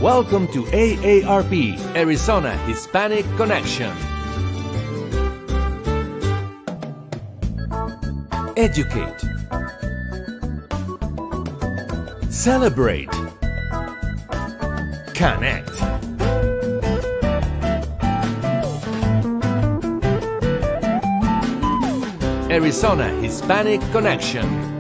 Welcome to AARP, Arizona Hispanic Connection. Educate. Celebrate. Connect. Arizona Hispanic Connection.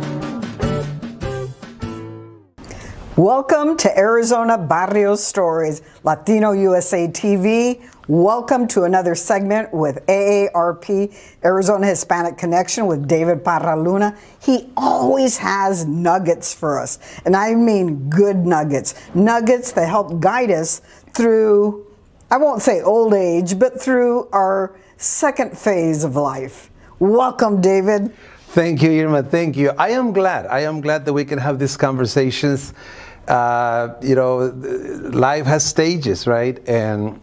Welcome to Arizona Barrio Stories, Latino USA TV. Welcome to another segment with AARP, Arizona Hispanic Connection with David Parra Luna. He always has nuggets for us, and I mean good nuggets. Nuggets that help guide us through, I won't say old age, but through our second phase of life. Welcome, David. Thank you, Irma. Thank you. I am glad that we can have these conversations. Life has stages, right? And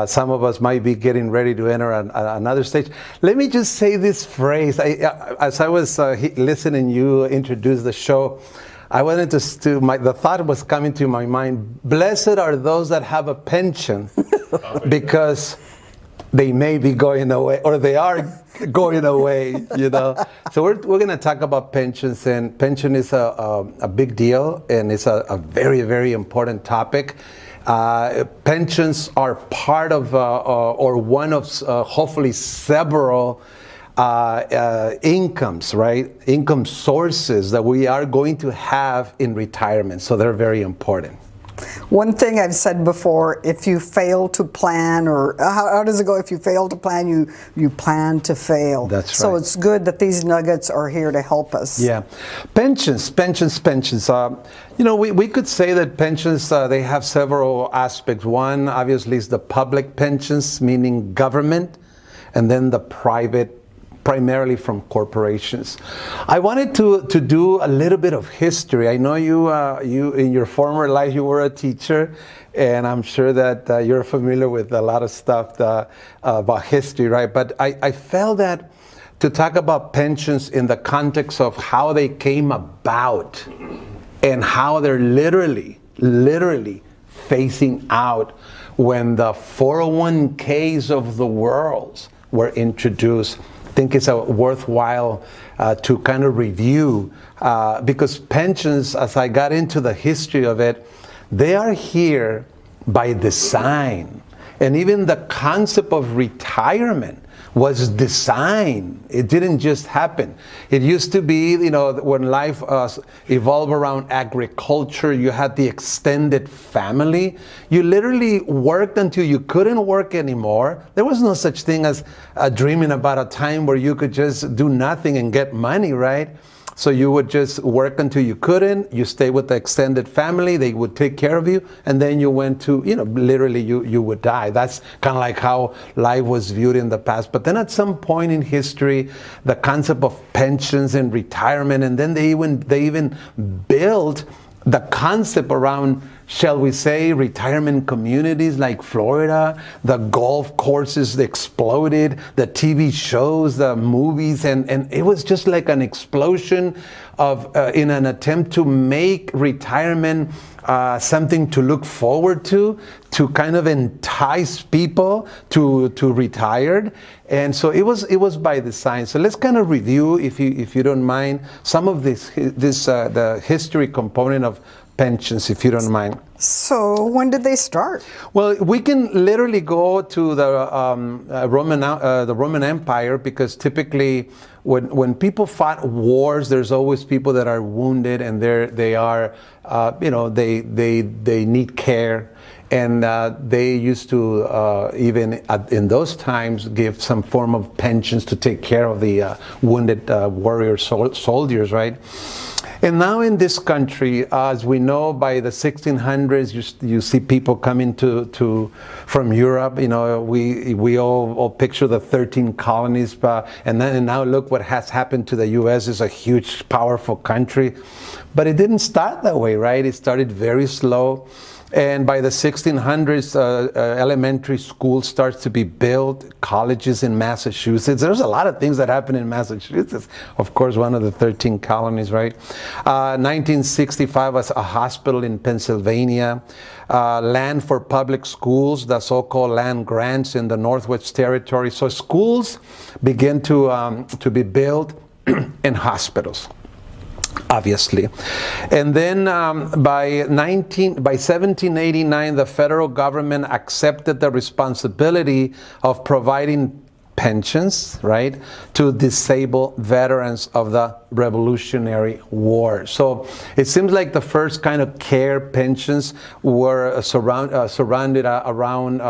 some of us might be getting ready to enter another stage. Let me just say this phrase. As I was listening you introduce the show, I wanted the thought was coming to my mind, blessed are those that have a pension because they may be going away, or they are going away, So we're going to talk about pensions, and pension is a big deal, and it's a very, very important topic. Pensions are part of, or one of, hopefully several incomes, right? Income sources that we are going to have in retirement, so they're very important. One thing I've said before, if you fail to plan, or how does it go? If you fail to plan, you plan to fail. That's right. So it's good that these nuggets are here to help us. Yeah. Pensions. We could say that pensions, they have several aspects. One, obviously, is the public pensions, meaning government, and then the private, primarily from corporations. I wanted to do a little bit of history. I know you in your former life, you were a teacher, and I'm sure that you're familiar with a lot of stuff about history, right? But I felt that to talk about pensions in the context of how they came about and how they're literally phasing out when the 401ks of the world were introduced. I think it's worthwhile to kind of review because pensions, as I got into the history of it, they are here by design. And even the concept of retirement was designed. It didn't just happen. It used to be, when life evolved around agriculture, you had the extended family. You literally worked until you couldn't work anymore. There was no such thing as dreaming about a time where you could just do nothing and get money, right? So you would just work until you couldn't, you stay with the extended family, they would take care of you, and then you went to, literally you would die. That's kind of like how life was viewed in the past. But then at some point in history, the concept of pensions and retirement, and then they even built the concept around, shall we say, retirement communities like Florida. The golf courses exploded, the TV shows, the movies, and it was just like an explosion of in an attempt to make retirement something to look forward to kind of entice people to retire. And so it was by design. So let's kind of review, if you don't mind, some of the history component of pensions, if you don't mind. So when did they start? Well, we can literally go to the Roman Empire, because typically when people fought wars, there's always people that are wounded, and they need care. And they used to, even in those times, give some form of pensions to take care of the wounded warrior soldiers, right? And now in this country, as we know, by the 1600s, you see people coming from Europe. We all picture the 13 colonies, and now look what has happened to the U.S. It's a huge, powerful country. But it didn't start that way, right? It started very slow. And by the 1600s, elementary schools start to be built, colleges in Massachusetts. There's a lot of things that happen in Massachusetts. Of course, one of the 13 colonies, right? 1965 was a hospital in Pennsylvania. Land for public schools, the so-called land grants in the Northwest Territory. So schools begin to be built in hospitals, obviously. And then by 1789, the federal government accepted the responsibility of providing pensions, right, to disabled veterans of the Revolutionary War. So it seems like the first kind of care pensions were surrounded around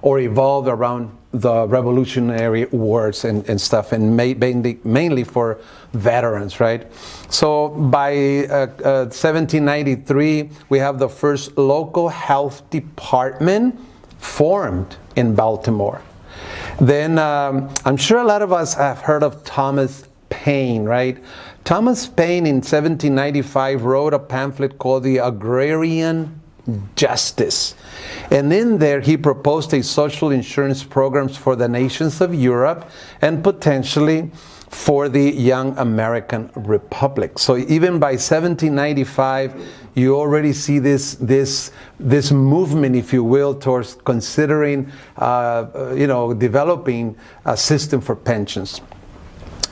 or evolved around the Revolutionary Wars and stuff, and mainly for veterans, right? So by 1793, we have the first local health department formed in Baltimore. Then I'm sure a lot of us have heard of Thomas Paine, right? Thomas Paine in 1795 wrote a pamphlet called The Agrarian Justice. And in there, he proposed a social insurance programs for the nations of Europe and potentially for the young American Republic. So even by 1795, you already see this movement, if you will, towards considering, developing a system for pensions.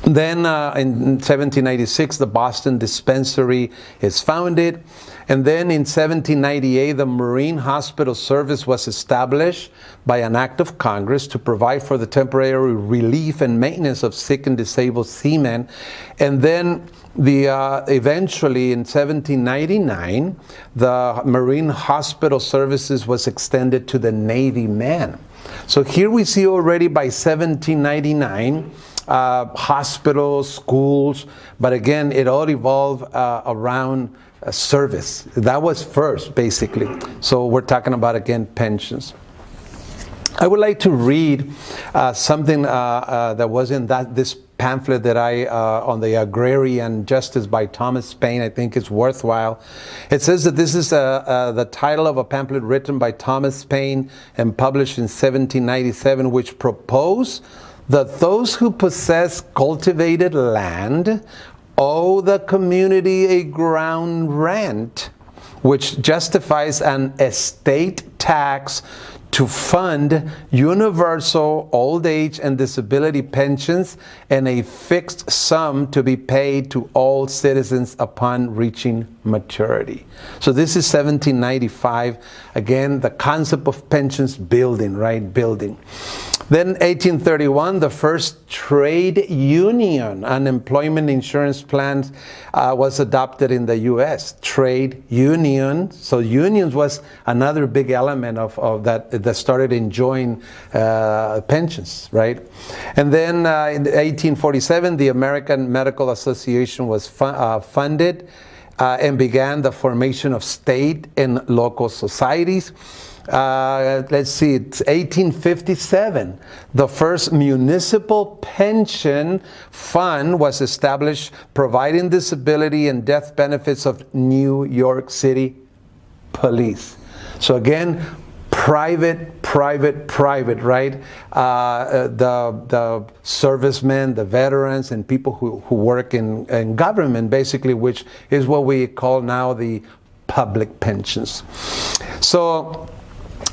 Then in 1796, the Boston Dispensary is founded. And then in 1798, the Marine Hospital Service was established by an act of Congress to provide for the temporary relief and maintenance of sick and disabled seamen. And then eventually in 1799, the Marine Hospital Services was extended to the Navy men. So here we see already by 1799, hospitals, schools, but again, it all evolved around service. That was first, basically. So we're talking about, again, pensions. I would like to read something that was in this pamphlet that on the Agrarian Justice by Thomas Paine. I think it's worthwhile. It says that this is the title of a pamphlet written by Thomas Paine and published in 1797, which proposed that those who possess cultivated land owe the community a ground rent, which justifies an estate tax to fund universal old age and disability pensions and a fixed sum to be paid to all citizens upon reaching maturity. So this is 1795. Again, the concept of pensions building, right? Building. Then 1831, the first trade union unemployment insurance plan was adopted in the U.S. Trade union. So unions was another big element of that started enjoying pensions, right? And then in 1847, the American Medical Association was funded and began the formation of state and local societies. Let's see, it's 1857. The first municipal pension fund was established, providing disability and death benefits of New York City police. So again, private, right? The servicemen, the veterans, and people who work in government, basically, which is what we call now the public pensions. So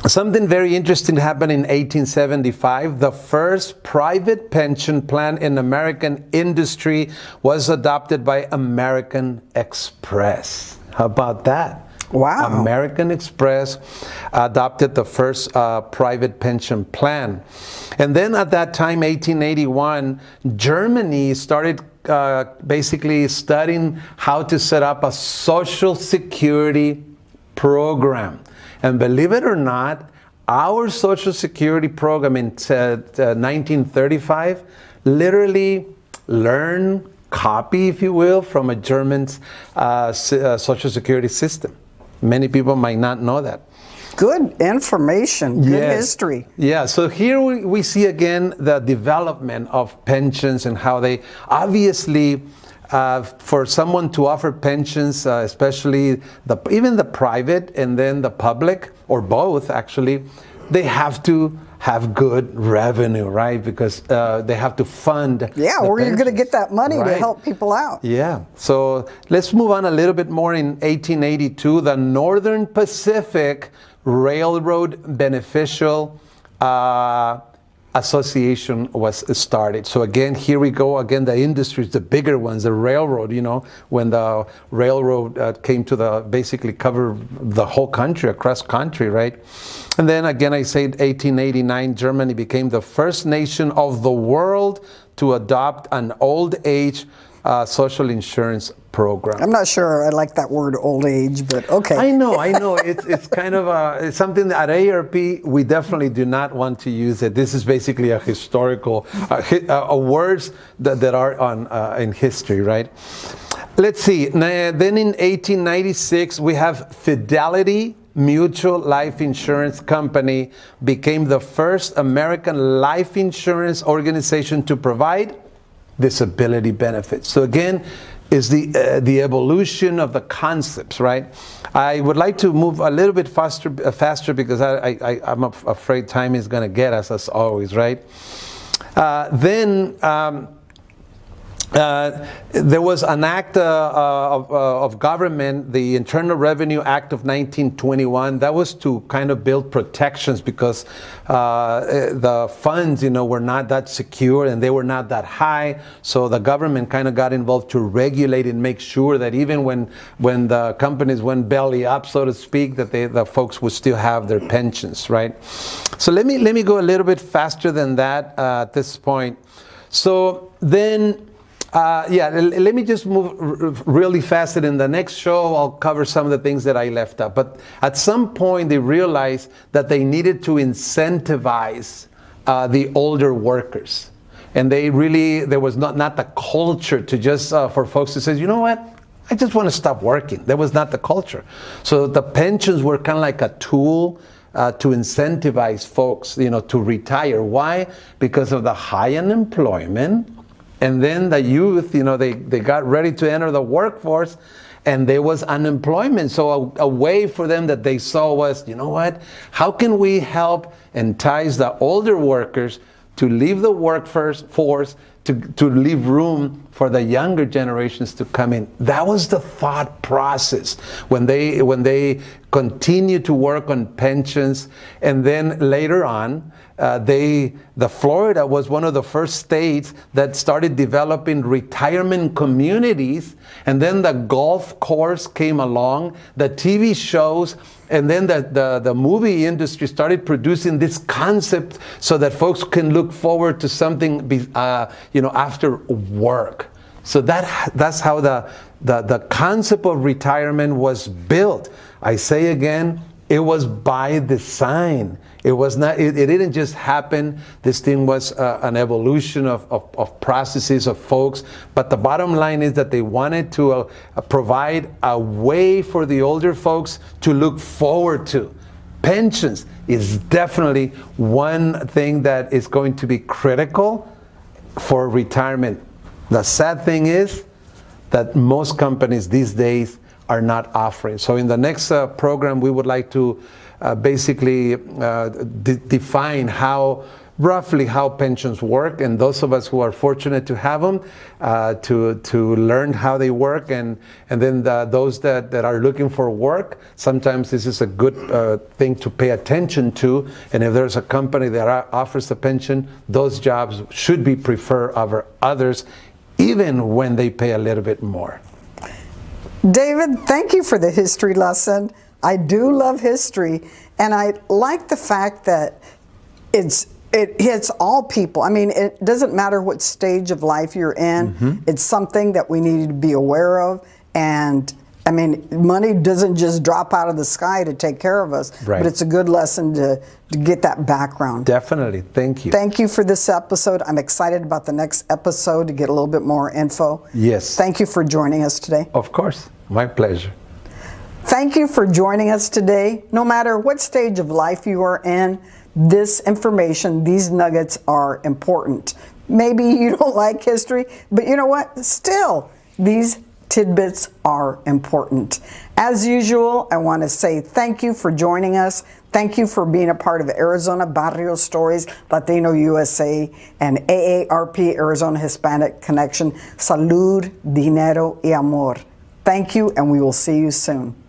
something very interesting happened in 1875. The first private pension plan in American industry was adopted by American Express. How about that? Wow. American Express adopted the first private pension plan. And then at that time, 1881, Germany started basically studying how to set up a social security program. And believe it or not, our Social Security program in 1935 literally learned, copy, if you will, from a German Social Security system. Many people might not know that. Good information, good history. Yeah, so here we see again the development of pensions and how they obviously for someone to offer pensions, especially even the private and then the public, or both actually, they have to have good revenue, right? Because they have to fund. Yeah, the or you're going to pensions. get that money to Right. help people out. Yeah. So let's move on a little bit more. In 1882, the Northern Pacific Railroad Beneficial Association was started. So again, here we go. Again, the industries, the bigger ones, the railroad, when the railroad came to basically cover the whole country, across country, right? And then again, I said 1889, Germany became the first nation of the world to adopt an old age social insurance program. I'm not sure I like that word old age, but okay. I know. It's kind of it's something that at AARP we definitely do not want to use it. This is basically a historical words that are on in history, right? Let's see. Then in 1896 we have Fidelity Mutual Life Insurance Company became the first American life insurance organization to provide disability benefits. So again, is the evolution of the concepts, right? I would like to move a little bit faster because I'm afraid time is going to get us, as always, right? There was an act of government, the Internal Revenue Act of 1921, that was to kind of build protections because the funds, were not that secure and they were not that high. So the government kind of got involved to regulate and make sure that even when the companies went belly up, so to speak, that the folks would still have their pensions, right? So let me go a little bit faster than that at this point. So then. Let me just move really fast, and in the next show I'll cover some of the things that I left out. But at some point they realized that they needed to incentivize the older workers. And there was not the culture to just, for folks to say, you know what, I just want to stop working. That was not the culture. So the pensions were kind of like a tool to incentivize folks, to retire. Why? Because of the high unemployment. And then the youth, they got ready to enter the workforce and there was unemployment. So a way for them that they saw was, you know what, how can we help entice the older workers to leave the workforce, to leave room for the younger generations to come in? That was the thought process when they continued to work on pensions. And then later on, Florida was one of the first states that started developing retirement communities, and then the golf course came along, the TV shows, and then the movie industry started producing this concept so that folks can look forward to something, after work. So that's how the concept of retirement was built. I say again, it was by design. It was not. It didn't just happen. This thing was an evolution of processes of folks. But the bottom line is that they wanted to provide a way for the older folks to look forward to. Pensions is definitely one thing that is going to be critical for retirement. The sad thing is that most companies these days are not offering. So in the next program, we would like to basically define roughly how pensions work, and those of us who are fortunate to have them, to learn how they work, and then those that are looking for work, sometimes this is a good thing to pay attention to, and if there's a company that offers a pension, those jobs should be preferred over others, even when they pay a little bit more. David, thank you for the history lesson. I do love history, and I like the fact that it hits all people. I mean, it doesn't matter what stage of life you're in. Mm-hmm. It's something that we need to be aware of, and I mean, money doesn't just drop out of the sky to take care of us, right. But it's a good lesson to get that background. Definitely. Thank you. Thank you for this episode. I'm excited about the next episode to get a little bit more info. Yes. Thank you for joining us today. Of course. My pleasure. Thank you for joining us today. No matter what stage of life you are in, this information, these nuggets are important. Maybe you don't like history, but you know what? Still, These tidbits are important. As usual, I want to say thank you for joining us. Thank you for being a part of Arizona Barrio Stories, Latino USA, and AARP, Arizona Hispanic Connection. Salud, dinero y amor. Thank you, and we will see you soon.